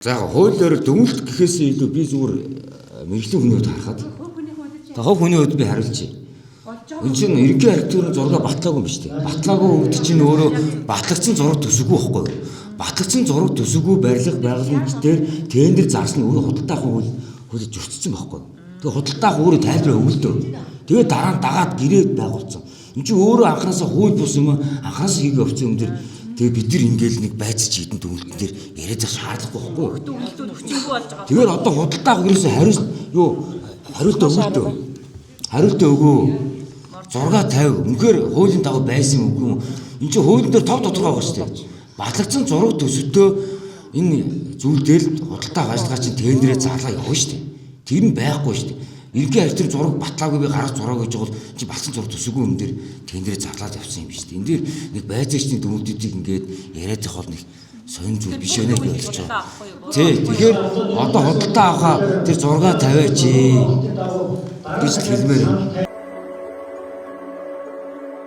За хуулиар дүгнэлт гэхээс илүү би зүгээр мэрэгжлийн хүний хувьд харахад хов хүний хувьд би хариулчих. Энэ чинь ерөнхий архитектурын зураг батлаагүй юм биш үү? Батлаагүй үед чинь өөрөө батлагдсан зураг төсөггүй байхгүй юу? Батлагдсан зураг төсөггүй барилга байгууламж дээр тендер зарсан өөрөө худалдаах хууль зөрчсөн байхгүй юу? Тэгээ худалдаах өөрөө тайлбар өгөлдөө. Тэгээ дараа нь дагаад гэрээд байгуулсан. Энэ чинь өөрөө анханасаа хууль бус юм анханасаа хийгээ овцсон юм дээр тэгээ бид нар ингээл нэг байцч хідэн дүгнэлтэн дээр яриад зах шаардлагагүй байхгүй юу? Дүгнэлтүүд хүчингүй болж байгаа. Тэгээд одоо худалдаах ерөөсөө хариулт өгөлдөө. Хариулт өгөө. Зурга тавь. Үнэхээр хуулийн дагуу байсан юм үгүй. Энд чинь хуулийн дээр тов тодорхой байгаа шүү дээ. Батлагдсан зураг төсөлтөө энэ зүйл дээр худалдаах ажиллагаа чинь тендерээ зарлаа явна шүү дээ. Тэр нь байхгүй шүү дээ. Ерөнхий архитектур зураг батлаагүй би гарах зураг гэж бол чи батлсан зураг төсөөгүй юм дээр тендерээ зарлаад явсан юм биш үү. Энд дээр нэг байцаагчны дүгнэлтүүдийг ингээд яриад явах бол нэг сонин зүйл биш өнөө гэж бодож байгаа. Тий. Тэгэхээр одоо худалдаа авахаа тэр зургаа тавиач гэж хэлмээр.